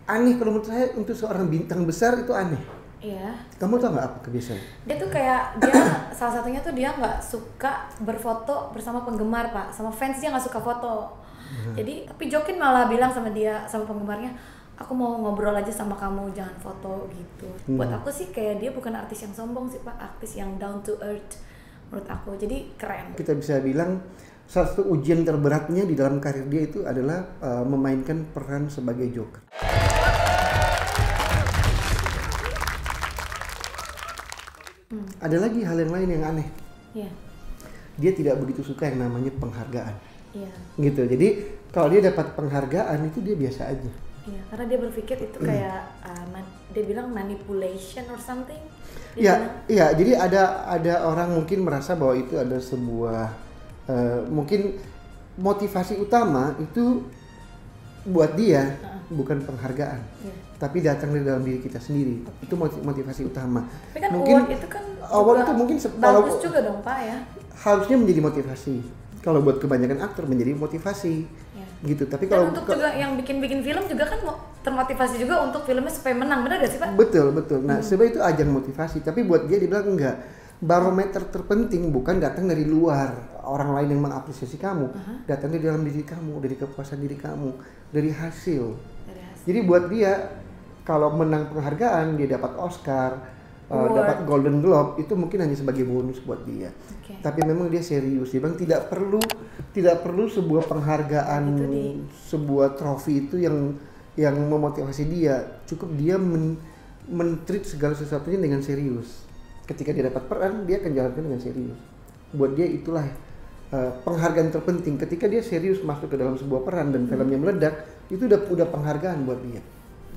Aneh kalau menurut saya untuk seorang bintang besar itu aneh. Iya. Kamu tahu nggak apa kebiasaan? Dia tuh kayak dia salah satunya tuh dia nggak suka berfoto bersama penggemar Pak, sama fans dia nggak suka foto. Jadi tapi Jokin malah bilang sama dia sama penggemarnya, aku mau ngobrol aja sama kamu, jangan foto gitu. Buat aku sih kayak dia bukan artis yang sombong sih Pak, artis yang down to earth menurut aku. Jadi keren. Kita bisa bilang salah satu ujian terberatnya di dalam karir dia itu adalah memainkan peran sebagai Joker. Ada lagi hal yang lain yang aneh. Iya. Dia tidak begitu suka yang namanya penghargaan. Iya. Gitu. Jadi kalau dia dapat penghargaan itu dia biasa aja. Iya, karena dia berpikir itu kayak dia bilang manipulation or something. Iya, jadi ada orang mungkin merasa bahwa itu ada sebuah mungkin motivasi utama itu buat dia bukan penghargaan, tapi datang dari dalam diri kita sendiri. Itu motivasi utama. Tapi kan mungkin award itu kan award itu mungkin bagus juga dong Pak ya. Harusnya menjadi motivasi. Kalau buat kebanyakan aktor menjadi motivasi. Gitu. Tapi dan kalau untuk juga yang bikin film juga kan termotivasi juga untuk filmnya supaya menang, benar gak sih Pak? Betul. Nah sebenarnya itu ajang motivasi, tapi buat dia dibilang enggak. Barometer terpenting bukan datang dari luar, orang lain yang mengapresiasi kamu, datang dari dalam diri kamu, dari kepuasan diri kamu, dari hasil. Jadi buat dia kalau menang penghargaan, dia dapat Oscar, dapat Golden Globe, itu mungkin hanya sebagai bonus buat dia. Tapi memang dia serius, dia bilang tidak perlu sebuah penghargaan, sebuah trofi itu yang memotivasi dia. Cukup dia men-treat segala sesuatunya dengan serius. Ketika dia dapat peran, dia akan jalankan dengan serius. Buat dia itulah penghargaan terpenting. Ketika dia serius masuk ke dalam sebuah peran dan filmnya meledak, itu udah penghargaan buat dia.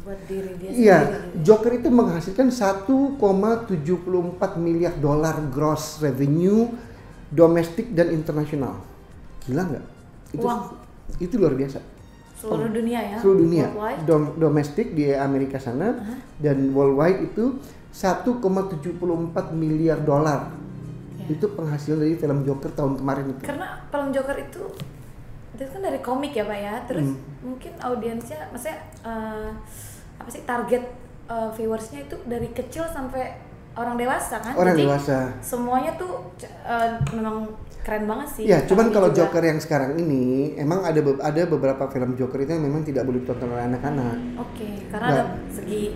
Buat diri dia sendiri. Iya, Joker itu menghasilkan 1,74 miliar dolar gross revenue domestik dan internasional. Gila nggak? Itu luar biasa. Seluruh dunia ya? Seluruh dunia. Domestik di Amerika sana dan worldwide itu 1,74 miliar dolar. Itu penghasilan dari film Joker tahun kemarin itu. Karena film Joker itu kan dari komik ya Pak ya. Terus mungkin audiensnya, maksudnya apa sih target viewersnya itu dari kecil sampai orang dewasa kan? Orang jadi dewasa. semuanya tuh memang keren banget sih. Ya, cuman kalau Joker yang sekarang ini emang ada beberapa film Joker itu yang memang tidak boleh ditonton oleh anak-anak. Karena ada segi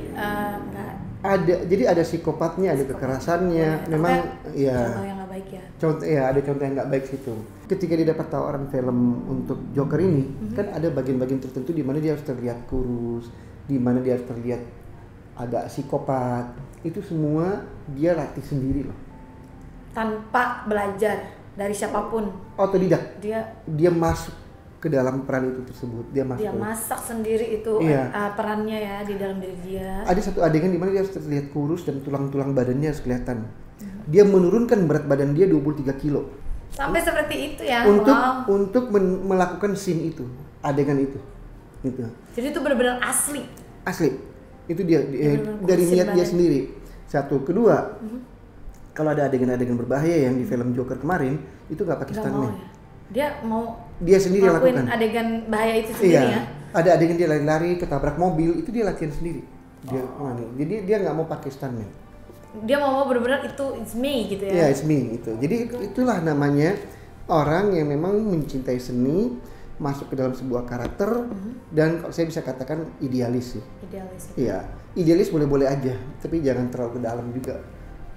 jadi ada psikopatnya, ada kekerasannya. Memang contoh yang nggak baik ya. Ada contoh yang nggak baik situ. Ketika dia dapat tawaran film untuk Joker ini, kan ada bagian-bagian tertentu di mana dia harus terlihat kurus, di mana dia harus terlihat agak psikopat. Itu semua dia latih sendiri loh. Tanpa belajar dari siapapun. Otodidak. Dia masuk ke dalam peran itu tersebut. Dia masak sendiri itu perannya ya di dalam diri dia. Ada satu adegan di mana dia harus terlihat kurus dan tulang-tulang badannya harus kelihatan. Dia menurunkan berat badan dia 23 kilo. Sampai seperti itu ya. Untuk melakukan scene itu, adegan itu. Gitu. Jadi itu benar-benar asli. Itu dia dari niat dia sendiri. Satu, kedua, kalau ada adegan-adegan berbahaya yang di film Joker kemarin, itu nggak pakai stuntman. Dia sendiri lakukan adegan bahaya itu sendiri ya. Ada adegan dia lari-lari ketabrak mobil, itu dia latihan sendiri. Jadi dia nggak mau pakai stuntman. Dia mau benar-benar itu it's me gitu ya. Iya, it's me gitu. Jadi itulah namanya orang yang memang mencintai seni, masuk ke dalam sebuah karakter, dan saya bisa katakan idealis sih. Iya, idealis boleh-boleh aja, tapi jangan terlalu ke dalam juga.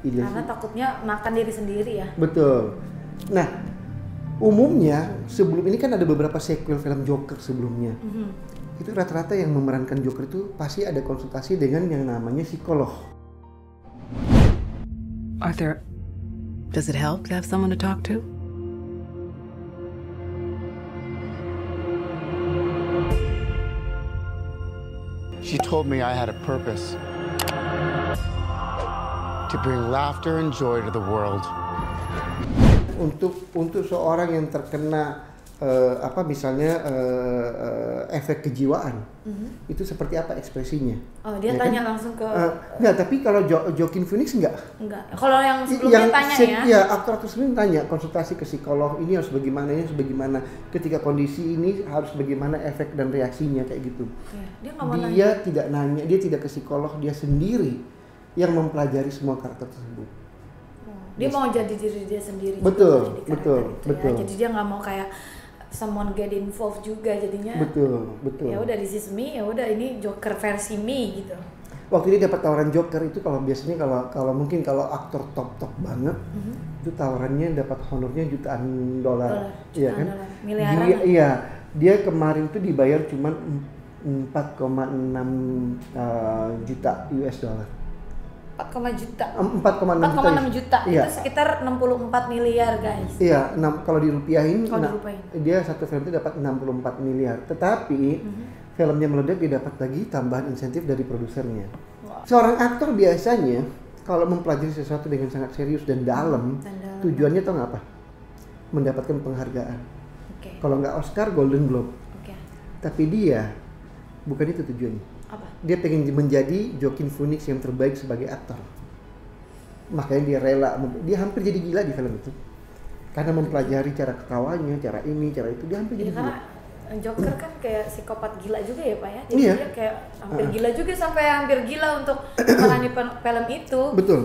Karena takutnya makan diri sendiri ya. Betul. Nah, umumnya sebelum ini kan ada beberapa sequel film Joker sebelumnya. Itu rata-rata yang memerankan Joker itu pasti ada konsultasi dengan yang namanya psikolog. Arthur, does it help to have someone to talk to? She told me I had a purpose. To bring laughter and joy to the world. Untuk seorang yang terkena misalnya efek kejiwaan, itu seperti apa ekspresinya? Oh, dia ya tanya kan? langsung ke. Enggak, tapi kalau Joaquin Phoenix enggak. Kalau yang sebelumnya tanya ya. Iya, aktor sebelumnya tanya, konsultasi ke psikolog, ini harus bagaimana, ini harus bagaimana, ketika kondisi ini harus bagaimana efek dan reaksinya kayak gitu. Dia nggak mau Dia tidak nanya, dia tidak ke psikolog, dia sendiri yang mempelajari semua karakter tersebut. Dia mau jadi diri dia sendiri. Betul, juga, betul, itu betul. Ya. Jadi dia nggak mau kayak someone get involved juga jadinya. Betul. Ya udah this is me, ya udah ini Joker versi me gitu. Waktu dia dapat tawaran Joker itu kalau biasanya kalau mungkin kalau aktor top banget itu tawarannya dapat honornya jutaan dolar, iya kan? Miliaran. Dia kemarin tuh dibayar cuma 4,6 juta US dollar. 4,6 juta. Iya. Itu sekitar 64 miliar guys. Iya, kalau dirupiahin, dirupiahin. dia satu film itu dapat 64 miliar. Tetapi filmnya meledak, dia dapat lagi tambahan insentif dari produsernya. Wow. Seorang aktor biasanya kalau mempelajari sesuatu dengan sangat serius dan dalam, tujuannya tau nggak apa? Mendapatkan penghargaan. Kalau nggak Oscar, Golden Globe. Tapi dia bukan itu tujuannya. Apa? Dia pengen menjadi Joaquin Phoenix yang terbaik sebagai aktor. Makanya dia rela, dia hampir jadi gila di film itu. Karena mempelajari cara ketawanya, cara ini, cara itu, dia hampir jadi gila. Karena Joker kan kayak psikopat gila juga ya Pak ya. Jadi Iya. dia kayak hampir gila juga, sampai hampir gila untuk menangani film itu. Betul.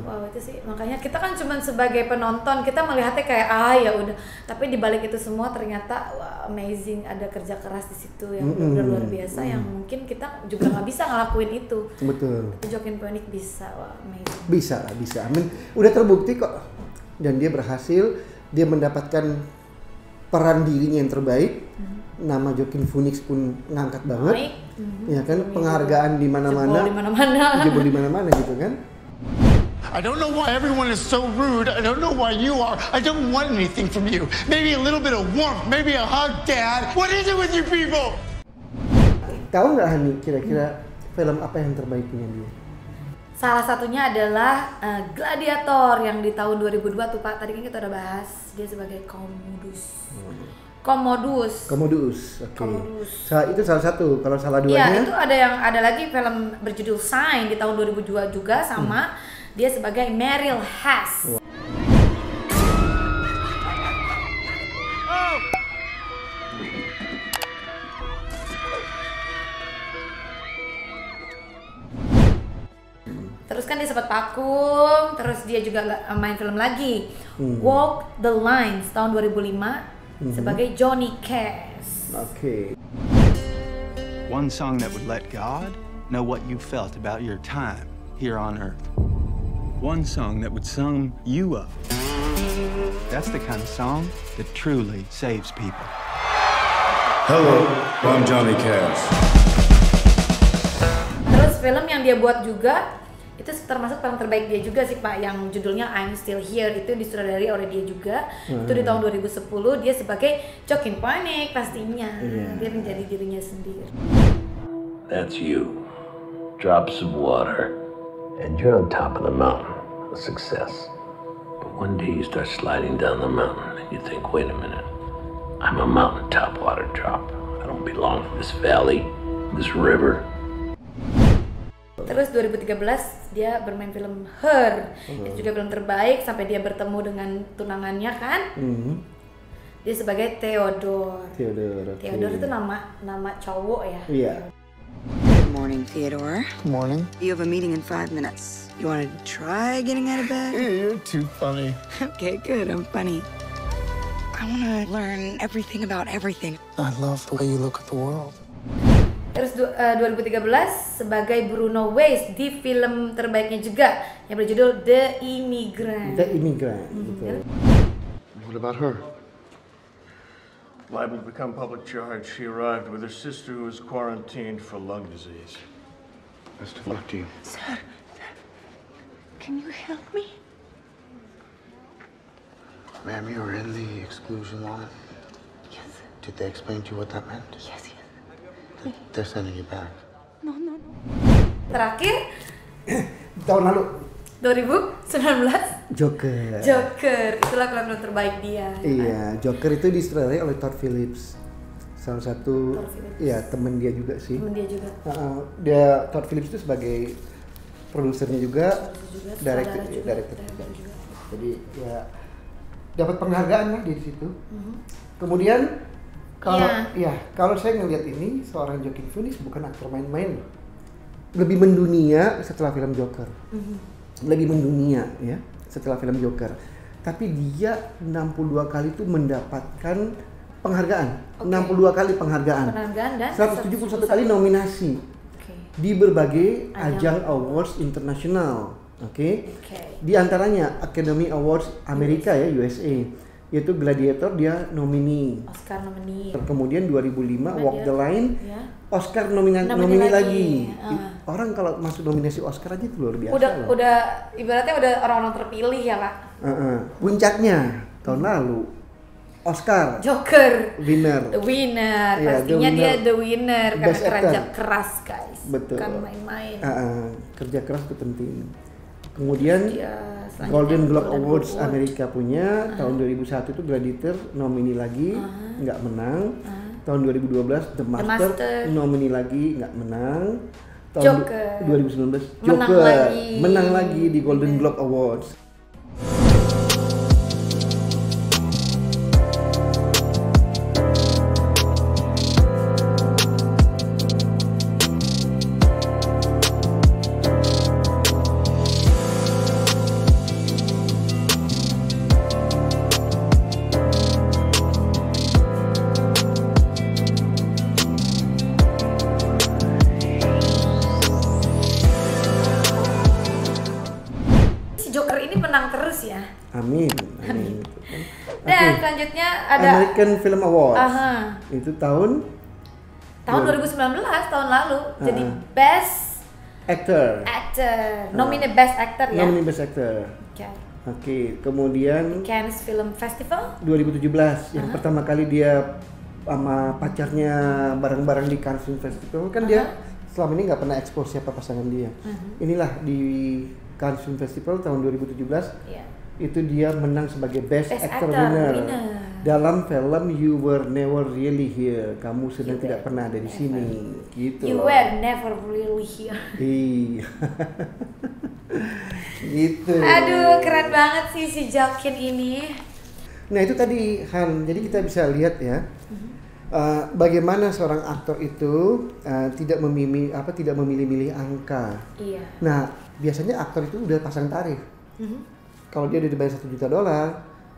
Wow, itu sih makanya kita kan cuma sebagai penonton, kita melihatnya kayak ya udah. Tapi di balik itu semua ternyata amazing, ada kerja keras di situ yang benar luar biasa yang mungkin kita juga nggak bisa ngelakuin itu. Betul. Tapi Joaquin Phoenix bisa, amazing. Bisa. Udah terbukti kok. Dan dia berhasil, dia mendapatkan peran dirinya yang terbaik. Nama Joaquin Phoenix pun ngangkat banget. Ya kan, penghargaan di mana-mana. Jebol di mana-mana gitu kan. I don't know why everyone is so rude. I don't know why you are. I don't want anything from you. Maybe a little bit of warmth, maybe a hug, Dad. What is it with you people? Tahu nggak Hani, kira-kira film apa yang terbaik punya dia? Salah satunya adalah Gladiator yang di tahun 2002 tuh Pak. Tadi kan kita udah bahas dia sebagai Commodus. Oke. Itu salah satu. Kalau salah duanya? Iya, itu ada lagi film berjudul Sign di tahun 2002 juga sama dia sebagai Meryl Hess. Terus kan dia sempat vakum, terus dia juga main film lagi, Walk the Lines tahun 2005 sebagai Johnny Cash. Oke. One song that would let God know what you felt about your time here on earth. One song that would sum you up. That's the kind of song that truly saves people. Hello, I'm Johnny Cash. Terus film yang dia buat juga itu termasuk film terbaik dia juga sih Pak, yang judulnya I'm Still Here, itu disutradari oleh dia juga. Itu di tahun 2010 dia sebagai Joaquin Phoenix pastinya. Dia menjadi dirinya sendiri. That's you. Drops of water and you're on top of the mountain, a success. But one day you start sliding down the mountain and you think, wait a minute, I'm a mountaintop water drop. I don't belong in this valley, this river. Terus 2013 dia bermain film Her, itu juga film terbaik sampai dia bertemu dengan tunangannya kan. Dia sebagai Theodore. Theodore itu nama cowok ya. Iya. Good morning, Theodore. Morning. You have a meeting in 5 minutes. You want to try getting out of bed? You're too funny. Okay, good. I'm funny. I want to learn everything about everything. I love the way you look at the world. Terus 2013 sebagai Bruno Weiss di film terbaiknya juga yang berjudul The Immigrant. Betul. What about her? Liable to become public charge. She arrived with her sister who was quarantined for lung disease. Best of luck to you. Sir, can you help me? Ma'am, you were in the exclusion line. Yes. Did they explain to you what that meant? Yes. They're sending you back. No. Terakhir Tahun lalu 2019 Joker. Joker, itulah film terbaik dia. Iya, Joker itu disutradarai oleh Todd Phillips. Salah satu ya teman dia juga sih. Temen dia juga. Dia Todd Phillips itu sebagai produsernya juga, director juga. Jadi ya dapat penghargaan lah di situ. Kemudian kalau saya ngelihat ini seorang Joaquin Phoenix bukan aktor main-main, lebih mendunia setelah film Joker. Lebih mendunia ya setelah film Joker. Tapi dia 62 kali itu mendapatkan penghargaan. 62 kali penghargaan dan 171 kali nominasi di berbagai ajang awards internasional. Di antaranya Academy Awards Amerika ya, USA. Yaitu Gladiator dia nomini. Oscar nomini. Kemudian 2005 Walk the Line, Oscar nomini lagi. Orang kalau masuk nominasi Oscar aja itu luar biasa. Udah ibaratnya udah orang-orang terpilih ya, Pak. Puncaknya tahun lalu Oscar Joker winner. Pastinya dia the winner karena kerja keras, guys. Betul. Bukan main-main. Kerja keras itu penting. Kemudian Golden Globe Awards Amerika punya tahun 2001 itu Gladiator nomini lagi nggak menang. Tahun 2012 The Master nomini lagi nggak menang. Tahun 2019 Joker menang lagi di Golden Globe Awards. Amin. Dan selanjutnya ada American Film Awards. Itu tahun 2019, tahun lalu. Jadi Best Actor. Nomine Best Actor ya. Nomine Best Actor. Oke. Kemudian Cannes Film Festival 2017 yang pertama kali dia sama pacarnya bareng-bareng di Cannes Film Festival kan dia selama ini nggak pernah expose siapa pasangan dia. Inilah di Cannes Film Festival tahun 2017. Itu dia menang sebagai Best Actor winner dalam film You Were Never Really Here. Kamu sedang tidak pernah ada di sini. Gitu. You Were Never Really Here. Iya. Gitu. Aduh, keren banget sih si Joaquin ini. Nah itu tadi Han. Jadi kita bisa lihat ya. Bagaimana seorang aktor itu tidak memilih-milih angka. Iya. Nah biasanya aktor itu udah pasang tarif. Kalau dia udah dibayar $1 juta,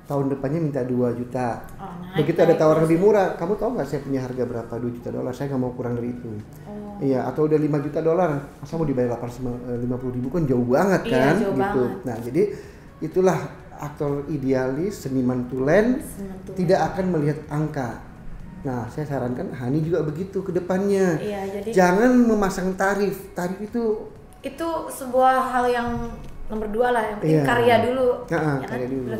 tahun depannya minta 2 juta. Begitu ada tawaran lebih murah, kamu tahu nggak saya punya harga berapa? $2 juta, saya nggak mau kurang dari itu. Iya, atau udah $5 juta, masa mau dibayar 850.000 kan jauh banget kan? Jauh gitu. banget. Nah jadi itulah aktor idealis, seniman tulen, tidak akan melihat angka. Nah saya sarankan Hani juga begitu ke depannya. Jangan memasang tarif itu sebuah hal yang nomor 2 lah, yang penting karya dulu. Karya dulu.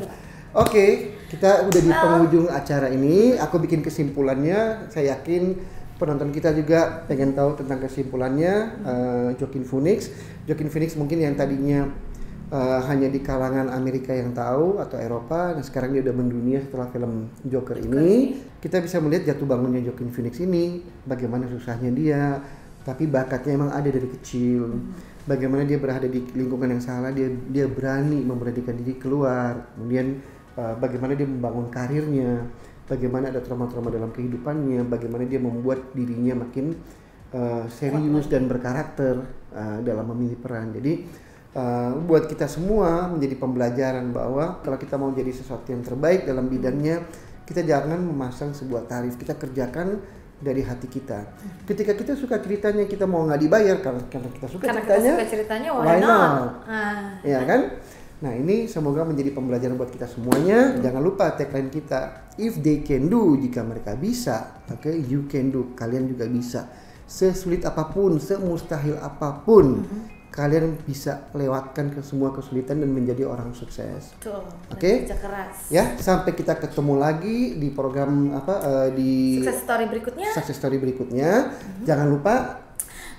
Oke, kita udah di penghujung acara ini. Aku bikin kesimpulannya. Saya yakin penonton kita juga pengen tahu tentang kesimpulannya. Joaquin Phoenix mungkin yang tadinya hanya di kalangan Amerika yang tahu atau Eropa, dan sekarang dia udah mendunia setelah film Joker ini. Kita bisa melihat jatuh bangunnya Joaquin Phoenix ini, bagaimana susahnya dia, tapi bakatnya emang ada dari kecil. Bagaimana dia berada di lingkungan yang salah, dia berani memberanikan diri keluar. Kemudian bagaimana dia membangun karirnya, bagaimana ada trauma-trauma dalam kehidupannya, bagaimana dia membuat dirinya makin serius dan berkarakter dalam memilih peran. Jadi buat kita semua menjadi pembelajaran bahwa kalau kita mau jadi sesuatu yang terbaik dalam bidangnya, kita jangan memasang sebuah tarif, kita kerjakan dari hati kita. Ketika kita suka ceritanya, kita mau nggak dibayar karena kita suka ceritanya, why not? Ya kan? Nah ini semoga menjadi pembelajaran buat kita semuanya. Jangan lupa tagline kita, if they can do, jika mereka bisa, you can do, kalian juga bisa. Sesulit apapun, semustahil apapun, kalian bisa lewatkan ke semua kesulitan dan menjadi orang sukses. Kerja keras. Ya, sampai kita ketemu lagi di program di Success Story berikutnya. Jangan lupa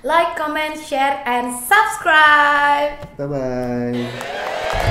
like, comment, share, and subscribe. Bye bye.